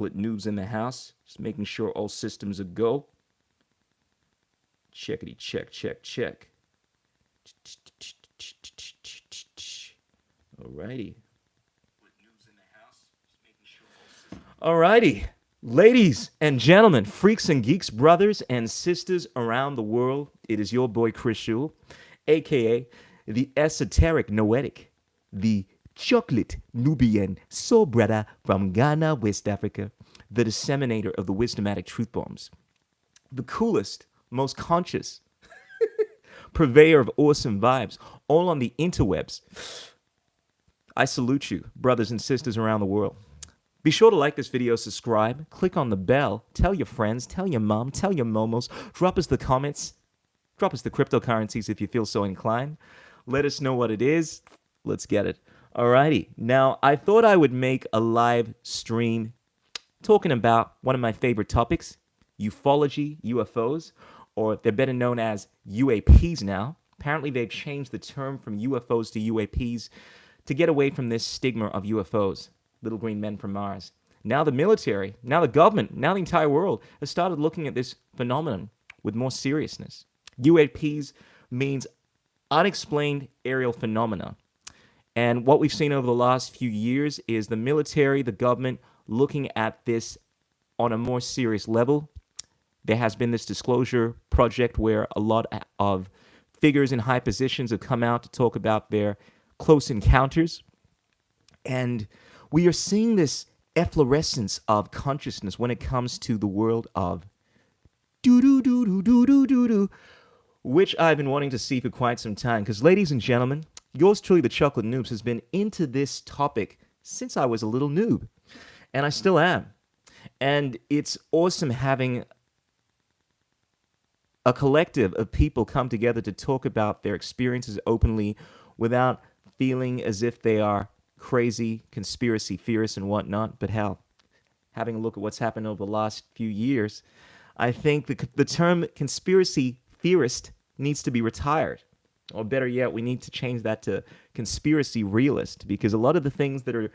With noobs in the house, just making sure all systems are go. Checkity check, check, check. Alrighty. Alrighty. Ladies and gentlemen, freaks and geeks, brothers and sisters around the world, it is your boy Chris Shule, aka the esoteric noetic, the chocolate Nubian soul brother from Ghana, West Africa, the disseminator of the wisdomatic truth bombs, the coolest, most conscious purveyor of awesome vibes, all on the interwebs. I salute you, brothers and sisters around the world. Be sure to like this video, subscribe, click on the bell, tell your friends, tell your mom, tell your momos, drop us the comments, drop us the cryptocurrencies if you feel so inclined. Let us know what it is. Let's get it. Alrighty. Now, I thought I would make a live stream talking about one of my favorite topics, ufology, UFOs, or they're better known as UAPs now. Apparently, they've changed the term from UFOs to UAPs to get away from this stigma of UFOs. Little green men from Mars. Now the military, now the government, now the entire world has started looking at this phenomenon with more seriousness. UAPs means unexplained aerial phenomena. And what we've seen over the last few years is the military, the government, looking at this on a more serious level. There has been this disclosure project where a lot of figures in high positions have come out to talk about their close encounters. And we are seeing this efflorescence of consciousness when it comes to the world of do-do-do-do-do-do-do-do, which I've been wanting to see for quite some time. Because, ladies and gentlemen, yours truly, the Chocolate Noobs, has been into this topic since I was a little noob. And I still am. And it's awesome having a collective of people come together to talk about their experiences openly without feeling as if they are crazy conspiracy theorists and whatnot. But hell, having a look at what's happened over the last few years, I think the term conspiracy theorist needs to be retired. Or better yet, we need to change that to conspiracy realist, because a lot of the things that are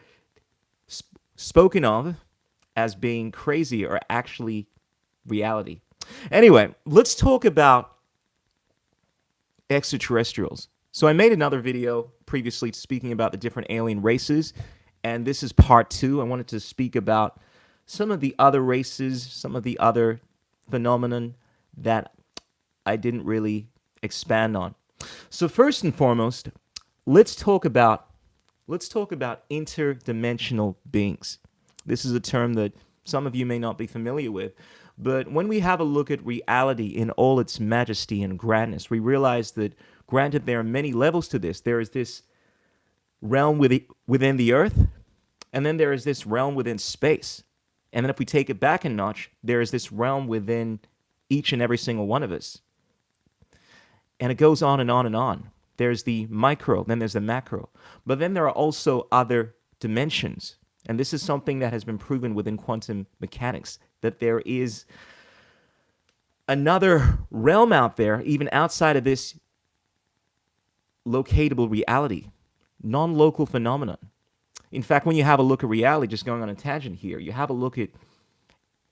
spoken of as being crazy are actually reality. Anyway, let's talk about extraterrestrials. So I made another video previously speaking about the different alien races, and this is part 2. I wanted to speak about some of the other races, some of the other phenomenon that I didn't really expand on. So first and foremost, let's talk about interdimensional beings. This is a term that some of you may not be familiar with, but when we have a look at reality in all its majesty and grandness, we realize that, granted, there are many levels to this. There is this realm within the earth, and then there is this realm within space. And then if we take it back a notch, there is this realm within each and every single one of us. And it goes on and on and on. There's the micro, then there's the macro. But then there are also other dimensions. And this is something that has been proven within quantum mechanics, that there is another realm out there, even outside of this locatable reality, non-local phenomenon. In fact, when you have a look at reality, just going on a tangent here, you have a look at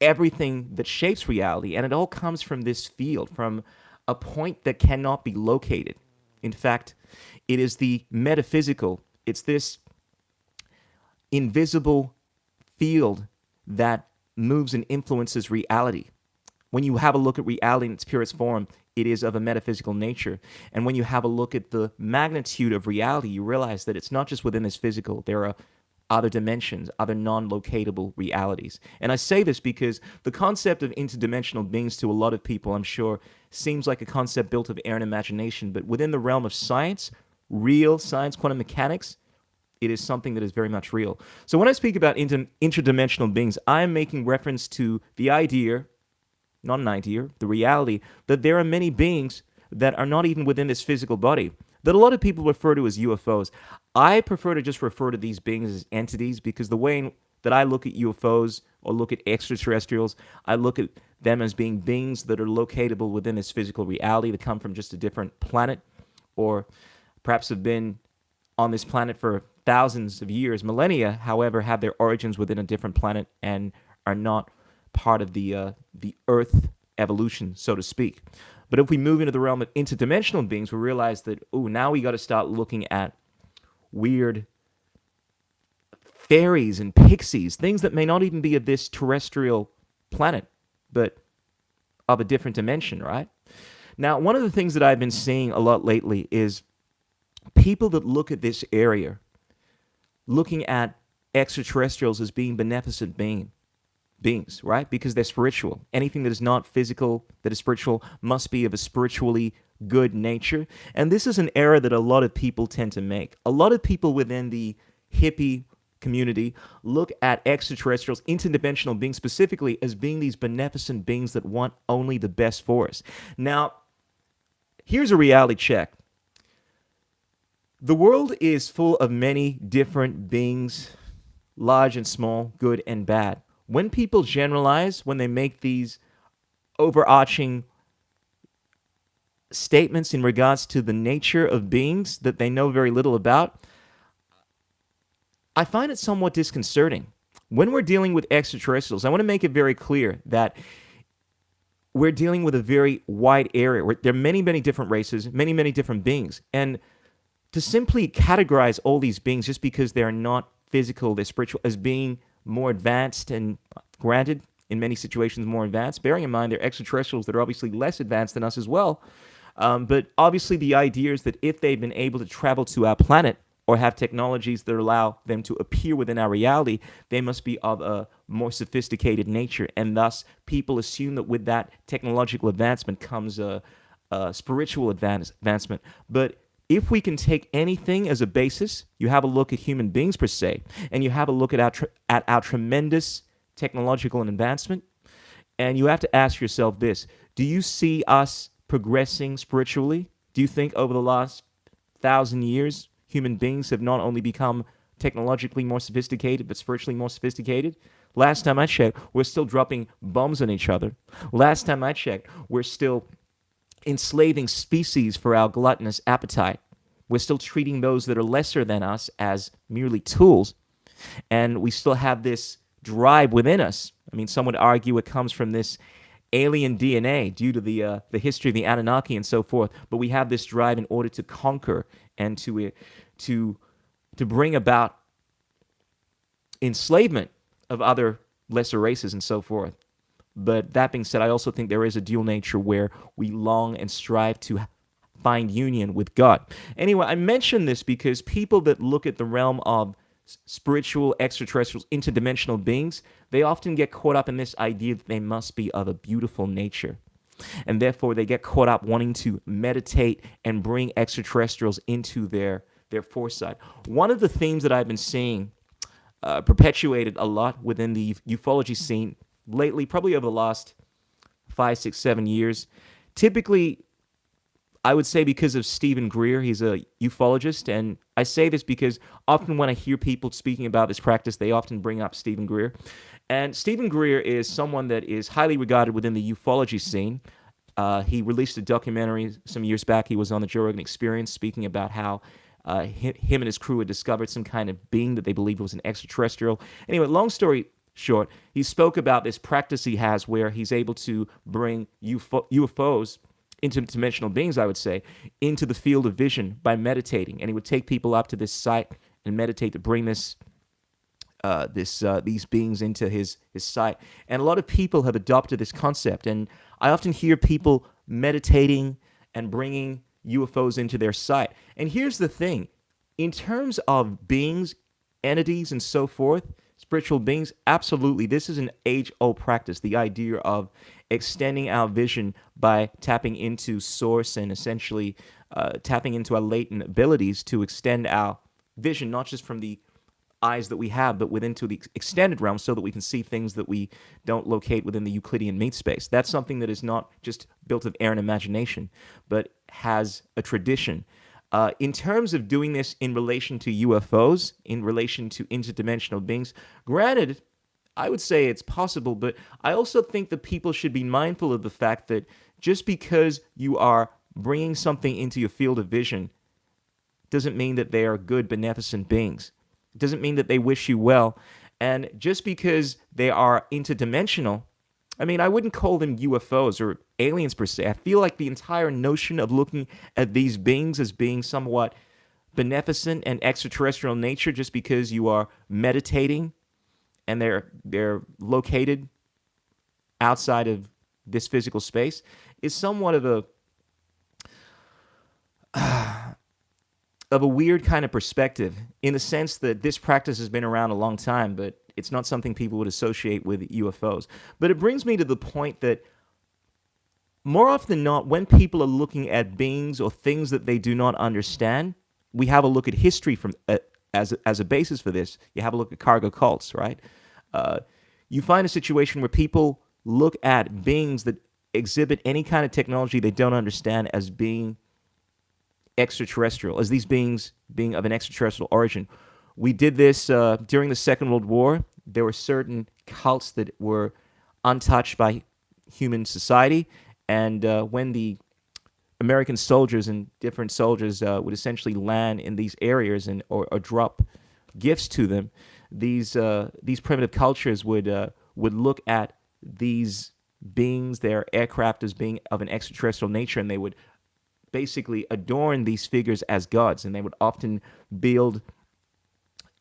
everything that shapes reality, and it all comes from this field, from a point that cannot be located. In fact, it is the metaphysical, it's this invisible field that moves and influences reality. When you have a look at reality in its purest form, it is of a metaphysical nature. And when you have a look at the magnitude of reality, you realize that it's not just within this physical. There are other dimensions, other non-locatable realities. And I say this because the concept of interdimensional beings to a lot of people, I'm sure, seems like a concept built of air and imagination. But within the realm of science, real science, quantum mechanics, it is something that is very much real. So when I speak about interdimensional beings, I'm making reference to the idea, not an idea, the reality, that there are many beings that are not even within this physical body, that a lot of people refer to as UFOs. I prefer to just refer to these beings as entities, because the way that I look at UFOs or look at extraterrestrials, I look at them as being beings that are locatable within this physical reality, that come from just a different planet, or perhaps have been on this planet for thousands of years, millennia, however, have their origins within a different planet and are not part of the Earth evolution, so to speak. But if we move into the realm of interdimensional beings, we realize that, oh, now we got to start looking at weird fairies and pixies, things that may not even be of this terrestrial planet, but of a different dimension, right? Now, one of the things that I've been seeing a lot lately is people that look at this area, looking at extraterrestrials as being beneficent beings, right? Because they're spiritual. Anything that is not physical, that is spiritual, must be of a spiritually good nature. And this is an error that a lot of people tend to make. A lot of people within the hippie community look at extraterrestrials, interdimensional beings specifically, as being these beneficent beings that want only the best for us. Now, here's a reality check. The world is full of many different beings, large and small, good and bad. When people generalize, when they make these overarching statements in regards to the nature of beings that they know very little about, I find it somewhat disconcerting. When we're dealing with extraterrestrials, I want to make it very clear that we're dealing with a very wide area. There are many, many different races, many, many different beings. And to simply categorize all these beings just because they're not physical, they're spiritual, as being more advanced, and granted, in many situations more advanced, bearing in mind they're extraterrestrials that are obviously less advanced than us as well. But obviously the idea is that if they've been able to travel to our planet or have technologies that allow them to appear within our reality, they must be of a more sophisticated nature. And thus, people assume that with that technological advancement comes a spiritual advancement. But if we can take anything as a basis, you have a look at human beings per se, and you have a look at our tremendous technological advancement, and you have to ask yourself this: do you see us progressing spiritually? Do you think over the last 1,000 years, human beings have not only become technologically more sophisticated, but spiritually more sophisticated? Last time I checked, we're still dropping bombs on each other. Last time I checked, we're still enslaving species for our gluttonous appetite. We're still treating those that are lesser than us as merely tools. And we still have this drive within us. I mean, some would argue it comes from this alien DNA due to the history of the Anunnaki and so forth. But we have this drive in order to conquer and to bring about enslavement of other lesser races and so forth. But that being said, I also think there is a dual nature where we long and strive to find union with God. Anyway, I mention this because people that look at the realm of spiritual, extraterrestrials, interdimensional beings, they often get caught up in this idea that they must be of a beautiful nature. And therefore, they get caught up wanting to meditate and bring extraterrestrials into their foresight. One of the themes that I've been seeing perpetuated a lot within the ufology scene lately, probably over the last 5, 6, 7 years, typically, I would say because of Stephen Greer. He's a ufologist, and I say this because often when I hear people speaking about this practice, they often bring up Stephen Greer. And Stephen Greer is someone that is highly regarded within the ufology scene. He released a documentary some years back. He was on the Joe Rogan Experience speaking about how him and his crew had discovered some kind of being that they believed was an extraterrestrial. Anyway, long story short, he spoke about this practice he has where he's able to bring UFOs, interdimensional beings, I would say, into the field of vision by meditating. And he would take people up to this site and meditate to bring these beings into his sight. And a lot of people have adopted this concept. And I often hear people meditating and bringing UFOs into their sight. And here's the thing. In terms of beings, entities, and so forth, spiritual beings, absolutely, this is an age-old practice, the idea of extending our vision by tapping into source and essentially tapping into our latent abilities to extend our vision, not just from the eyes that we have, but within to the extended realm so that we can see things that we don't locate within the Euclidean meat space. That's something that is not just built of air and imagination, but has a tradition. In terms of doing this in relation to UFOs, in relation to interdimensional beings, granted, I would say it's possible, but I also think that people should be mindful of the fact that just because you are bringing something into your field of vision doesn't mean that they are good, beneficent beings. It doesn't mean that they wish you well. And just because they are interdimensional, I mean, I wouldn't call them UFOs or aliens per se. I feel like the entire notion of looking at these beings as being somewhat beneficent and extraterrestrial in nature just because you are meditating and they're located outside of this physical space is somewhat of a weird kind of perspective in the sense that this practice has been around a long time, but it's not something people would associate with UFOs. But it brings me to the point that more often than not, when people are looking at beings or things that they do not understand, we have a look at history from as a basis for this. You have a look at cargo cults, right? You find a situation where people look at beings that exhibit any kind of technology they don't understand as being extraterrestrial, as these beings being of an extraterrestrial origin. We did this during the Second World War. There were certain cults that were untouched by human society, and when the American soldiers and different soldiers would essentially land in these areas and or drop gifts to them, these primitive cultures would look at these beings, their aircraft, as being of an extraterrestrial nature, and they would basically adorn these figures as gods, and they would often build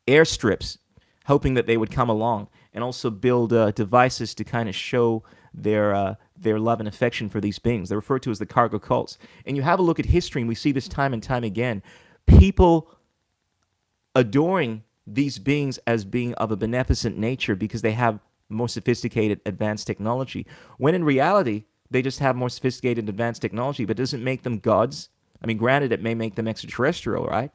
airstrips hoping that they would come along, and also build devices to kind of show their love and affection for these beings. They're referred to as the cargo cults. And you have a look at history, and we see this time and time again. People adoring these beings as being of a beneficent nature because they have more sophisticated, advanced technology, when in reality, they just have more sophisticated, advanced technology, but it doesn't make them gods. I mean, granted, it may make them extraterrestrial, right?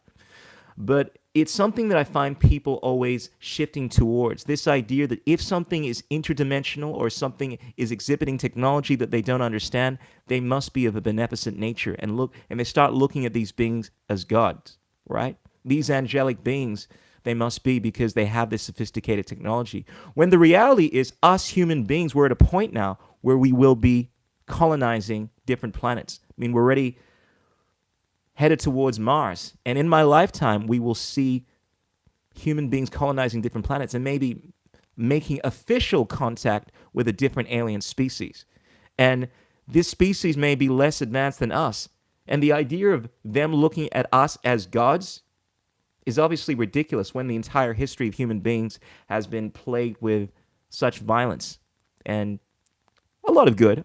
But it's something that I find people always shifting towards, this idea that if something is interdimensional or something is exhibiting technology that they don't understand, they must be of a beneficent nature, and they start looking at these beings as gods, right? These angelic beings, they must be because they have this sophisticated technology. When the reality is us human beings, we're at a point now where we will be colonizing different planets. I mean, we're already headed towards Mars. And in my lifetime, we will see human beings colonizing different planets and maybe making official contact with a different alien species. And this species may be less advanced than us. And the idea of them looking at us as gods is obviously ridiculous when the entire history of human beings has been plagued with such violence and a lot of good,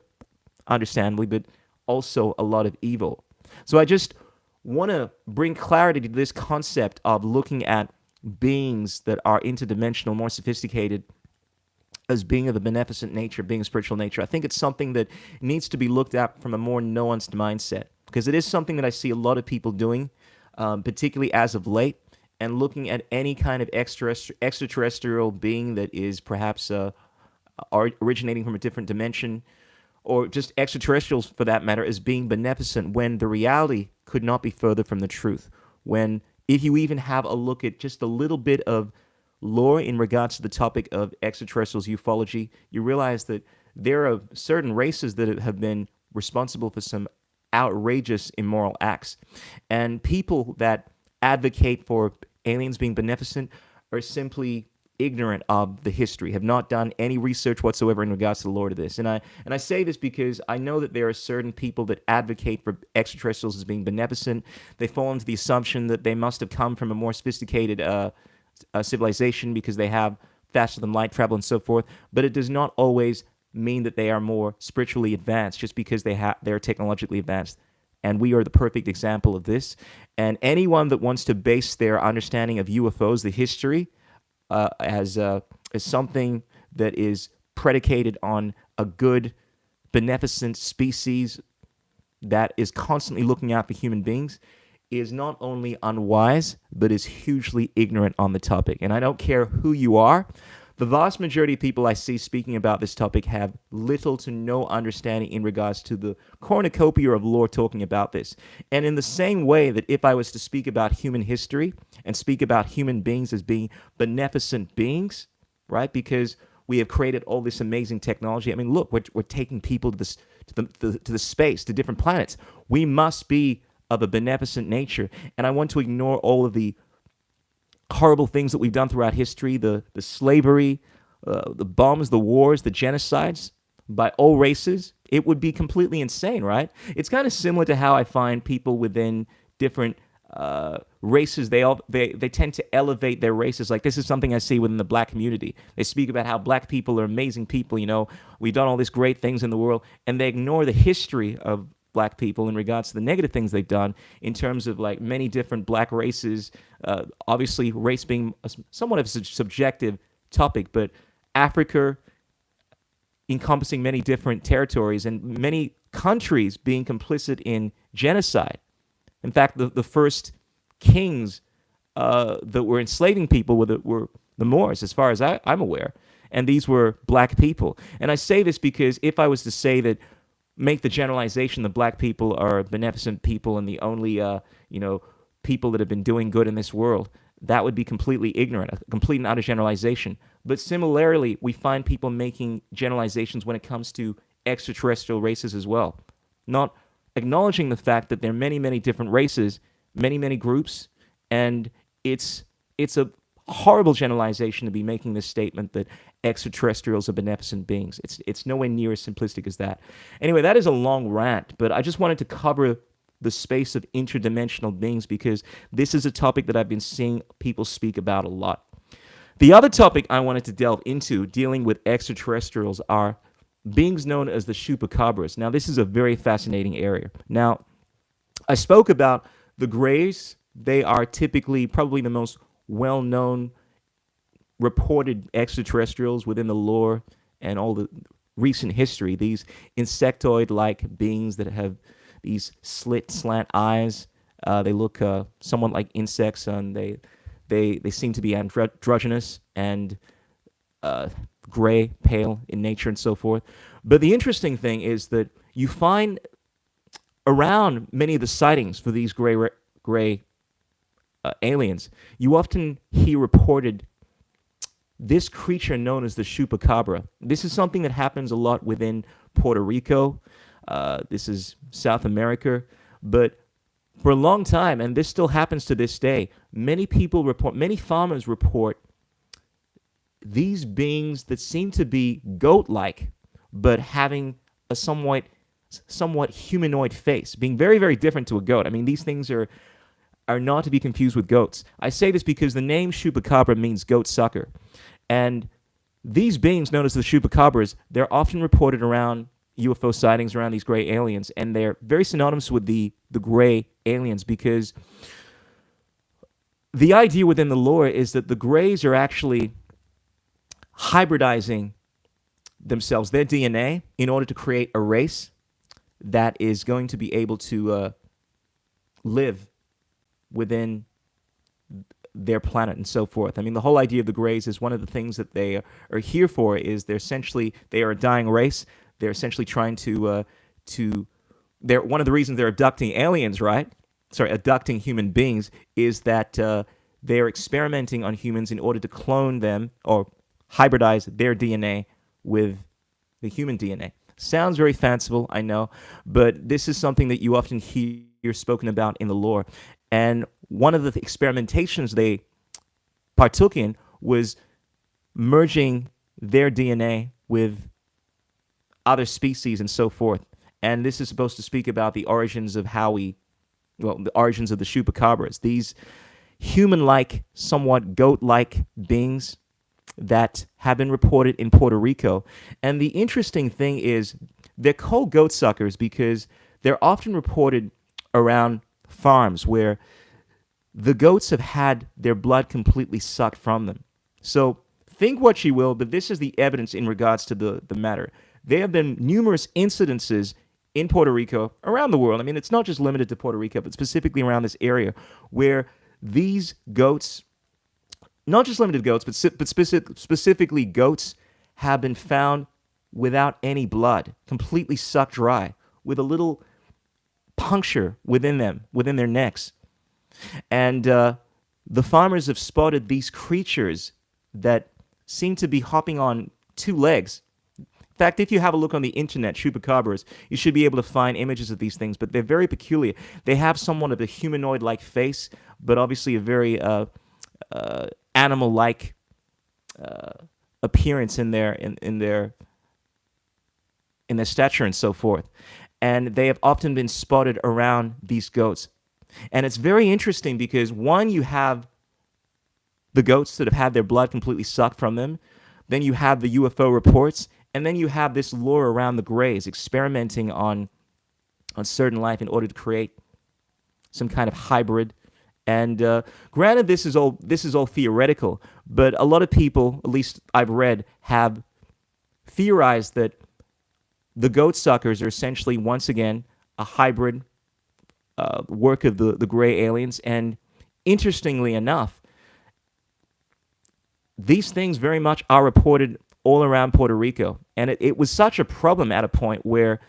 understandably, but also a lot of evil. So I just want to bring clarity to this concept of looking at beings that are interdimensional, more sophisticated, as being of a beneficent nature, being a spiritual nature. I think it's something that needs to be looked at from a more nuanced mindset, because it is something that I see a lot of people doing, particularly as of late, and looking at any kind of extraterrestrial being that is perhaps originating from a different dimension, or just extraterrestrials for that matter, as being beneficent, when the reality could not be further from the truth. When, if you even have a look at just a little bit of lore in regards to the topic of extraterrestrials ufology, you realize that there are certain races that have been responsible for some outrageous immoral acts. And people that advocate for aliens being beneficent are simply ignorant of the history, have not done any research whatsoever in regards to the lore of this. And I say this because I know that there are certain people that advocate for extraterrestrials as being beneficent. They fall into the assumption that they must have come from a more sophisticated civilization because they have faster than light travel and so forth. But it does not always mean that they are more spiritually advanced just because they're technologically advanced. And we are the perfect example of this. And anyone that wants to base their understanding of UFOs, the history, as something that is predicated on a good, beneficent species that is constantly looking out for human beings, is not only unwise, but is hugely ignorant on the topic. And I don't care who you are. The vast majority of people I see speaking about this topic have little to no understanding in regards to the cornucopia of lore talking about this. And in the same way that if I was to speak about human history and speak about human beings as being beneficent beings, right? Because we have created all this amazing technology. I mean, look, we're taking people to the space, to different planets. We must be of a beneficent nature. And I want to ignore all of the horrible things that we've done throughout history, the slavery, the bombs, the wars, the genocides by all races, it would be completely insane, right? It's kind of similar to how I find people within different races, they tend to elevate their races. Like, this is something I see within the black community. They speak about how black people are amazing people. We've done all these great things in the world, and they ignore the history of black people in regards to the negative things they've done in terms of like many different black races. Obviously, race being somewhat of a subjective topic, but Africa encompassing many different territories and many countries being complicit in genocide. In fact, the first kings that were enslaving people were the Moors, as far as I'm aware. And these were black people. And I say this because if I was to say that, make the generalization that black people are beneficent people and the only, people that have been doing good in this world, that would be completely ignorant, a complete and utter generalization. But similarly, we find people making generalizations when it comes to extraterrestrial races as well, not acknowledging the fact that there are many, many different races, many, many groups, and it's a horrible generalization to be making this statement that extraterrestrials are beneficent beings. It's nowhere near as simplistic as that. Anyway, that is a long rant, but I just wanted to cover the space of interdimensional beings because this is a topic that I've been seeing people speak about a lot. The other topic I wanted to delve into dealing with extraterrestrials are beings known as the Chupacabras. Now, this is a very fascinating area. Now, I spoke about the Greys. They are typically probably the most well-known reported extraterrestrials within the lore and all the recent history. These insectoid-like beings that have these slant eyes. They look somewhat like insects, and they seem to be androgynous and gray, pale in nature and so forth. But the interesting thing is that you find around many of the sightings for these gray aliens, you often hear reported this creature known as the Chupacabra. This is something that happens a lot within Puerto Rico. This is South America. But for a long time, and this still happens to this day, many farmers report these beings that seem to be goat-like, but having a somewhat humanoid face, being very, very different to a goat. I mean, these things are not to be confused with goats. I say this because the name Chupacabra means goat sucker. And these beings known as the Chupacabras, they're often reported around UFO sightings around these gray aliens, and they're very synonymous with the gray aliens because the idea within the lore is that the grays are actually hybridizing themselves, their DNA, in order to create a race that is going to be able to live within their planet and so forth. I mean, the whole idea of the Greys is one of the things that they are here for is they are a dying race. They're essentially trying to they're one of the reasons they're abducting aliens, right? Sorry, abducting human beings is that they're experimenting on humans in order to clone them or hybridize their DNA with the human DNA. Sounds very fanciful, I know, but this is something that you often hear spoken about in the lore. And one of the experimentations they partook in was merging their DNA with other species and so forth. And this is supposed to speak about the origins of the origins of the Chupacabras. These human-like, somewhat goat-like beings that have been reported in Puerto Rico. And the interesting thing is they're called goat suckers because they're often reported around farms where the goats have had their blood completely sucked from them. So think what you will, but this is the evidence in regards to the matter. There have been numerous incidences in Puerto Rico, around the world. I mean, it's not just limited to Puerto Rico, but specifically around this area, where these goats, not just limited goats, but specifically goats, have been found without any blood, completely sucked dry, with a little puncture within them, within their necks. And the farmers have spotted these creatures that seem to be hopping on two legs. In fact, if you have a look on the internet, Chupacabras, you should be able to find images of these things, but they're very peculiar. They have somewhat of a humanoid-like face, but obviously a very animal-like appearance in their stature and so forth. And they have often been spotted around these goats. And it's very interesting because, one, you have the goats that have had their blood completely sucked from them. Then you have the UFO reports. And then you have this lore around the Greys experimenting on certain life in order to create some kind of hybrid. And granted, this is all theoretical, but a lot of people, at least I've read, have theorized that the goat suckers are essentially, once again, a hybrid work of the gray aliens. And interestingly enough, these things very much are reported all around Puerto Rico. And it was such a problem at a point where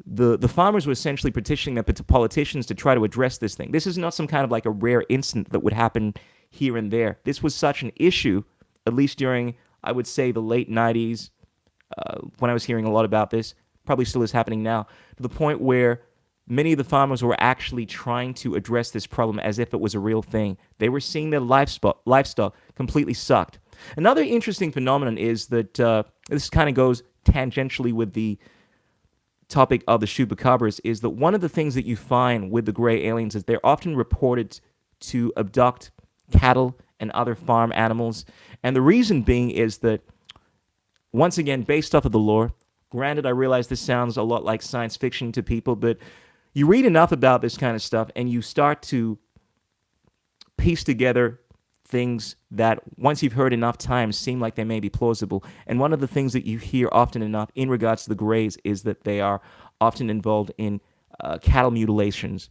the farmers were essentially petitioning the politicians to try to address this thing. This is not some kind of like a rare incident that would happen here and there. This was such an issue, at least during, I would say, the late 90s, when I was hearing a lot about this. Probably still is happening now, to the point where many of the farmers were actually trying to address this problem as if it was a real thing. They were seeing their livestock completely sucked. Another interesting phenomenon is that this kind of goes tangentially with the topic of the Chupacabras, is that one of the things that you find with the gray aliens is they're often reported to abduct cattle and other farm animals. And the reason being is that, once again, based off of the lore, granted, I realize this sounds a lot like science fiction to people, but you read enough about this kind of stuff and you start to piece together things that, once you've heard enough times, seem like they may be plausible. And one of the things that you hear often enough in regards to the Greys is that they are often involved in cattle mutilations.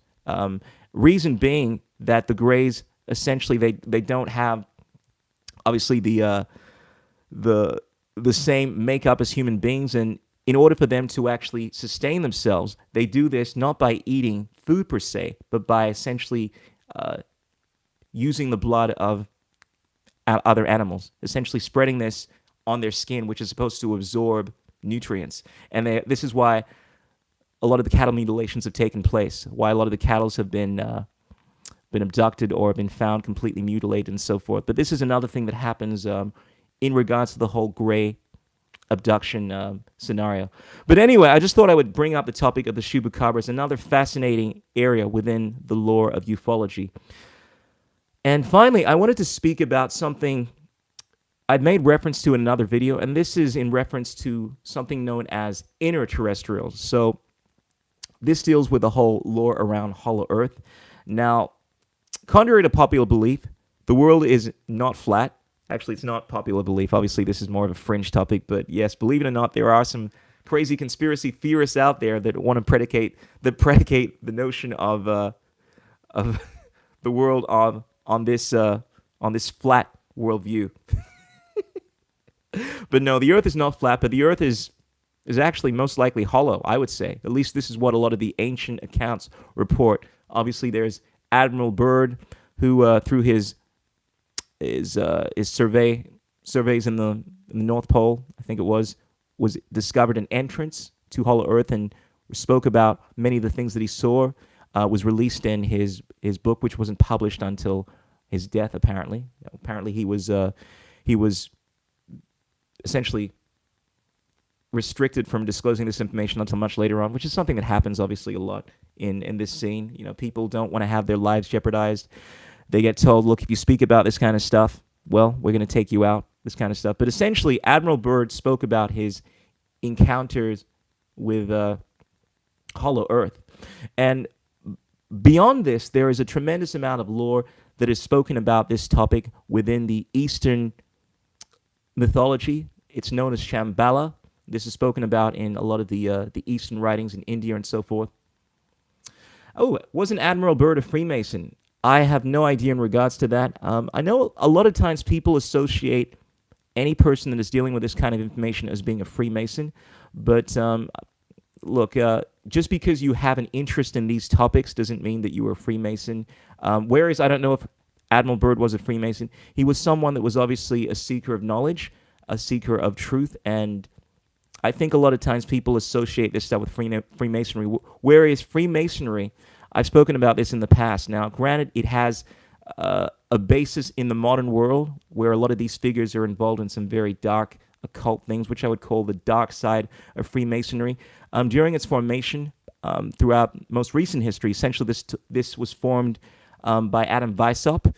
Reason being that the Greys, essentially, they don't have, obviously, the same makeup as human beings, and in order for them to actually sustain themselves, they do this not by eating food per se, but by essentially using the blood of other animals, essentially spreading this on their skin, which is supposed to absorb nutrients. And this is why a lot of the cattle mutilations have taken place, why a lot of the cattle have been abducted or been found completely mutilated and so forth. But this is another thing that happens in regards to the whole gray abduction scenario. But anyway, I just thought I would bring up the topic of the Chupacabras, another fascinating area within the lore of ufology. And finally, I wanted to speak about something I'd made reference to in another video, and this is in reference to something known as interterrestrials. So this deals with the whole lore around Hollow Earth. Now, contrary to popular belief, the world is not flat. Actually, it's not popular belief. Obviously, this is more of a fringe topic, but yes, believe it or not, there are some crazy conspiracy theorists out there that want to predicate the notion of the world on this flat worldview. But no, the Earth is not flat, but the Earth is actually most likely hollow, I would say. At least this is what a lot of the ancient accounts report. Obviously, there's Admiral Byrd, who through his surveys in the North Pole, I think it was discovered an entrance to Hollow Earth and spoke about many of the things that he saw. Was released in his book, which wasn't published until his death. Apparently, he was essentially restricted from disclosing this information until much later on, which is something that happens obviously a lot in this scene. You know, people don't want to have their lives jeopardized. They get told, look, if you speak about this kind of stuff, well, we're going to take you out, this kind of stuff. But essentially, Admiral Byrd spoke about his encounters with Hollow Earth. And beyond this, there is a tremendous amount of lore that is spoken about this topic within the Eastern mythology. It's known as Shambhala. This is spoken about in a lot of the Eastern writings in India and so forth. Oh, wasn't Admiral Byrd a Freemason? I have no idea in regards to that. I know a lot of times people associate any person that is dealing with this kind of information as being a Freemason, but look, just because you have an interest in these topics doesn't mean that you are a Freemason. Whereas I don't know if Admiral Byrd was a Freemason. He was someone that was obviously a seeker of knowledge, a seeker of truth, and I think a lot of times people associate this stuff with Freemasonry, whereas Freemasonry, I've spoken about this in the past. Now, granted, it has a basis in the modern world where a lot of these figures are involved in some very dark occult things, which I would call the dark side of Freemasonry. During its formation, throughout most recent history, essentially this was formed by Adam Weishaupt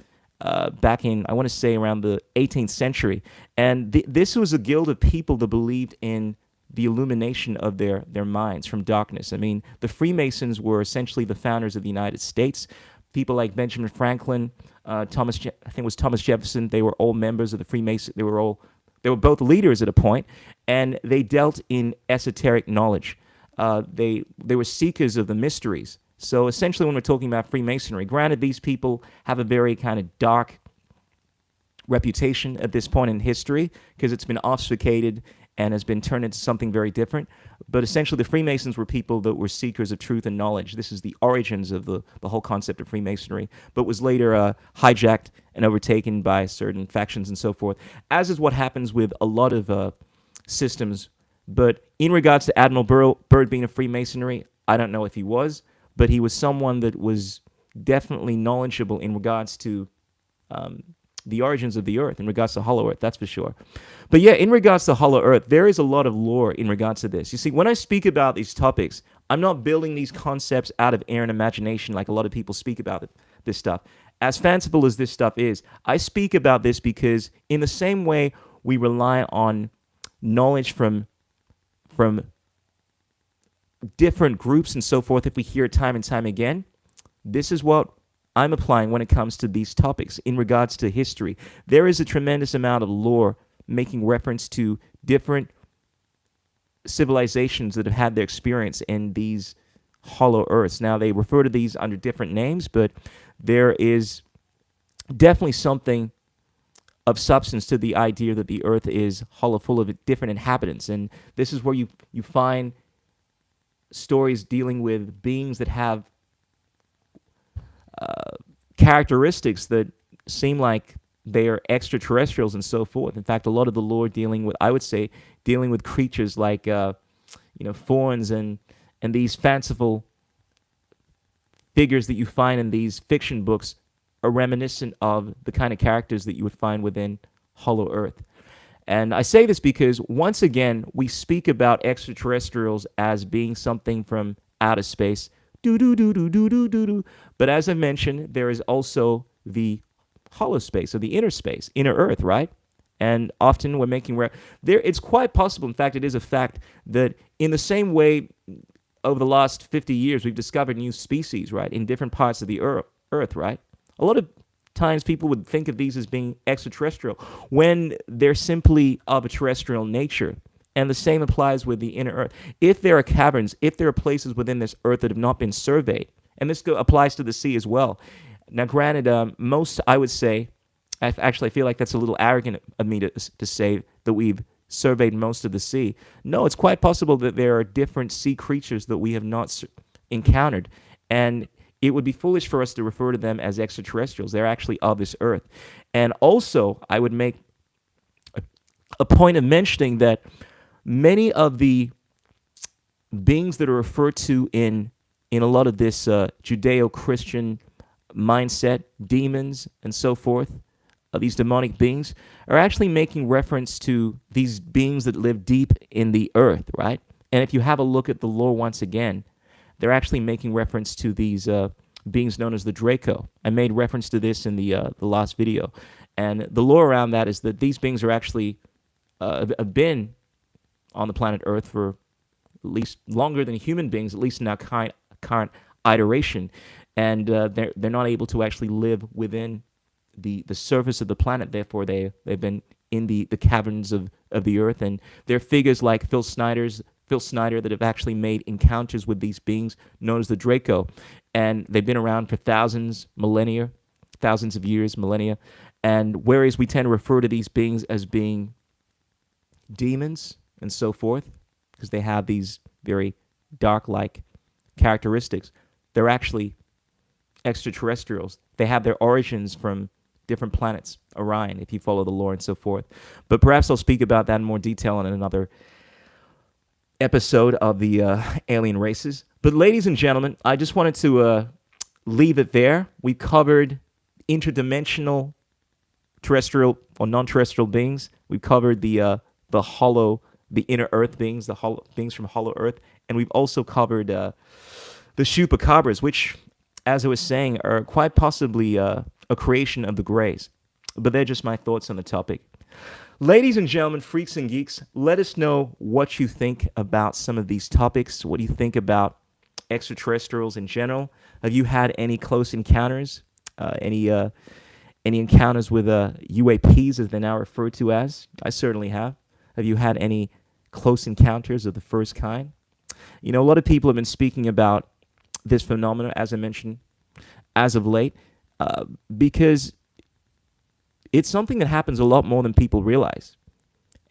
back in, I want to say, around the 18th century. And this was a guild of people that believed in the illumination of their minds from darkness. I mean, the Freemasons were essentially the founders of the United States. People like Benjamin Franklin, I think it was Thomas Jefferson, they were all members of the Freemasons. They were both leaders at a point, and they dealt in esoteric knowledge. They were seekers of the mysteries. So essentially, when we're talking about Freemasonry, granted, these people have a very kind of dark reputation at this point in history because it's been obfuscated and has been turned into something very different. But essentially, the Freemasons were people that were seekers of truth and knowledge. This is the origins of the whole concept of Freemasonry, but was later hijacked and overtaken by certain factions and so forth, as is what happens with a lot of systems. But in regards to Admiral Byrd being a Freemasonry, I don't know if he was, but he was someone that was definitely knowledgeable in regards to the origins of the earth, in regards to Hollow Earth, that's for sure. But yeah, in regards to Hollow Earth, there is a lot of lore in regards to this. You see, when I speak about these topics, I'm not building these concepts out of air and imagination like a lot of people speak about this stuff. As fanciful as this stuff is, I speak about this because in the same way we rely on knowledge from different groups and so forth, if we hear it time and time again, this is what I'm applying when it comes to these topics in regards to history. There is a tremendous amount of lore making reference to different civilizations that have had their experience in these hollow earths. Now, they refer to these under different names, but there is definitely something of substance to the idea that the earth is hollow, full of different inhabitants. And this is where you find stories dealing with beings that have characteristics that seem like they are extraterrestrials and so forth. In fact, a lot of the lore dealing with creatures like fauns and these fanciful figures that you find in these fiction books are reminiscent of the kind of characters that you would find within Hollow Earth. And I say this because, once again, we speak about extraterrestrials as being something from outer space. But as I mentioned, there is also the hollow space, or the inner space, inner Earth, right? And often we're making it's quite possible, in fact, it is a fact, that in the same way over the last 50 years we've discovered new species, right, in different parts of the Earth, right? A lot of times people would think of these as being extraterrestrial when they're simply of a terrestrial nature. And the same applies with the inner Earth. If there are caverns, if there are places within this Earth that have not been surveyed, and this applies to the sea as well. Now, granted, most, I would say, I feel like that's a little arrogant of me to say that we've surveyed most of the sea. No, it's quite possible that there are different sea creatures that we have not encountered. And it would be foolish for us to refer to them as extraterrestrials. They're actually of this Earth. And also, I would make a point of mentioning that many of the beings that are referred to in a lot of this Judeo-Christian mindset, demons and so forth, these demonic beings, are actually making reference to these beings that live deep in the earth, right? And if you have a look at the lore once again, they're actually making reference to these beings known as the Draco. I made reference to this in the last video. And the lore around that is that these beings are actually have been on the planet Earth for at least longer than human beings, at least in our current iteration. And they're not able to actually live within the surface of the planet. Therefore, they've been in the caverns of the Earth. And there are figures like Phil Snyder that have actually made encounters with these beings known as the Draco. And they've been around for thousands of years, millennia. And whereas we tend to refer to these beings as being demons and so forth, because they have these very dark-like characteristics, they're actually extraterrestrials. They have their origins from different planets, Orion, if you follow the lore and so forth. But perhaps I'll speak about that in more detail in another episode of the alien races. But ladies and gentlemen, I just wanted to leave it there. We covered interdimensional terrestrial or non-terrestrial beings. We've covered the hollow, the inner Earth beings, the hollow beings from Hollow Earth, and we've also covered the Chupacabras, which, as I was saying, are quite possibly a creation of the Greys. But they're just my thoughts on the topic. Ladies and gentlemen, freaks and geeks, let us know what you think about some of these topics. What do you think about extraterrestrials in general? Have you had any close encounters? Any encounters with UAPs, as they're now referred to as? I certainly have. Have you had any close encounters of the first kind? You know, a lot of people have been speaking about this phenomenon, as I mentioned, as of late, because it's something that happens a lot more than people realize.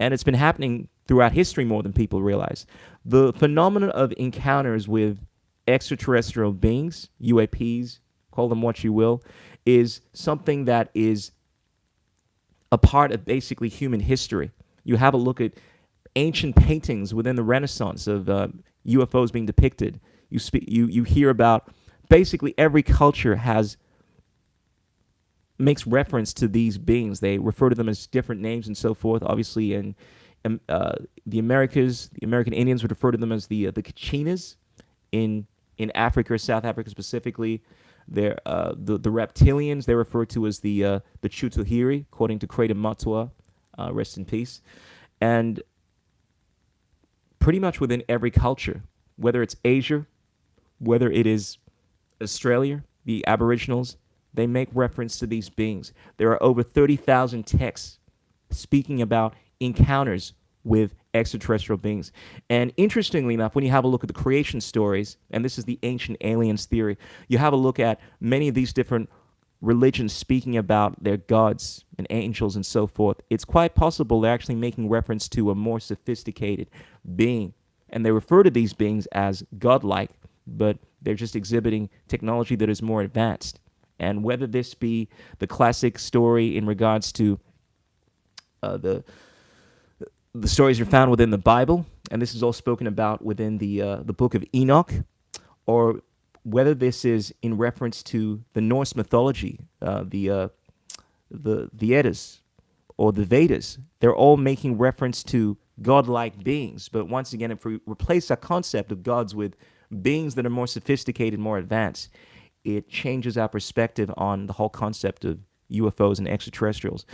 And it's been happening throughout history more than people realize. The phenomenon of encounters with extraterrestrial beings, UAPs, call them what you will, is something that is a part of basically human history. You have a look at ancient paintings within the Renaissance of UFOs being depicted. You hear about basically every culture makes reference to these beings. They refer to them as different names and so forth. Obviously, in the Americas, the American Indians would refer to them as the Kachinas. In Africa, South Africa specifically, they're the reptilians. They're referred to as the Chutuhiri, according to Kratom Matua, rest in peace. And pretty much within every culture, whether it's Asia, whether it is Australia, the Aboriginals, they make reference to these beings. There are over 30,000 texts speaking about encounters with extraterrestrial beings. And interestingly enough, when you have a look at the creation stories, and this is the ancient aliens theory, you have a look at many of these different religions speaking about their gods and angels and so forth. It's quite possible they're actually making reference to a more sophisticated being. And they refer to these beings as godlike, but they're just exhibiting technology that is more advanced. And whether this be the classic story in regards to the stories are found within the Bible, and this is all spoken about within the book of Enoch, or whether this is in reference to the Norse mythology, the Eddas or the Vedas, they're all making reference to godlike beings. But once again, if we replace our concept of gods with beings that are more sophisticated, more advanced, it changes our perspective on the whole concept of UFOs and extraterrestrials.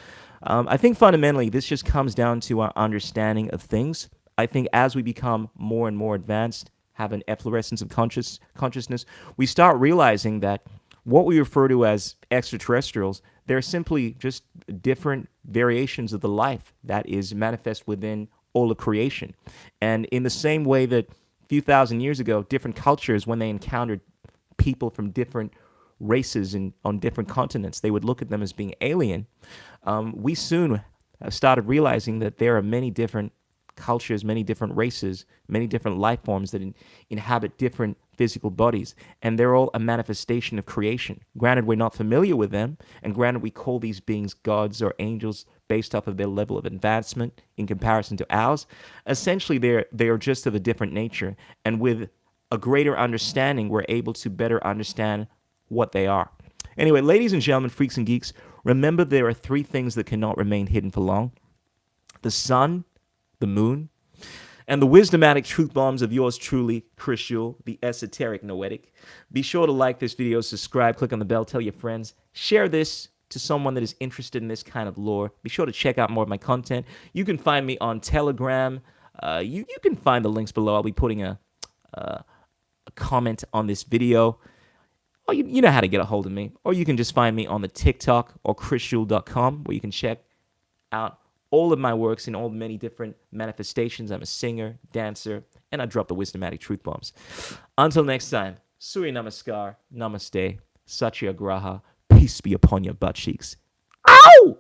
I think fundamentally this just comes down to our understanding of things. I think as we become more and more advanced, have an efflorescence of consciousness, we start realizing that what we refer to as extraterrestrials, they're simply just different variations of the life that is manifest within all of creation. And in the same way that a few thousand years ago, different cultures, when they encountered people from different races on different continents, they would look at them as being alien. We soon started realizing that there are many different cultures, many different races, many different life forms that inhabit different physical bodies, and they're all a manifestation of creation. Granted, we're not familiar with them, and granted, we call these beings gods or angels based off of their level of advancement in comparison to ours. Essentially, they are just of a different nature, and with a greater understanding, we're able to better understand what they are. Anyway, ladies and gentlemen, freaks and geeks, remember there are three things that cannot remain hidden for long: the sun, the moon, and the wisdomatic truth bombs of yours truly, Chris Yule, the esoteric noetic. Be sure to like this video, subscribe, click on the bell, tell your friends, share this to someone that is interested in this kind of lore. Be sure to check out more of my content. You can find me on Telegram. You can find the links below. I'll be putting a comment on this video. Or you know how to get a hold of me. Or you can just find me on the TikTok or chrisshule.com, where you can check out all of my works in all the many different manifestations. I'm a singer, dancer, and I drop the wisdomatic truth bombs. Until next time, Surya Namaskar, Namaste, Satya Graha, peace be upon your butt cheeks. Ow!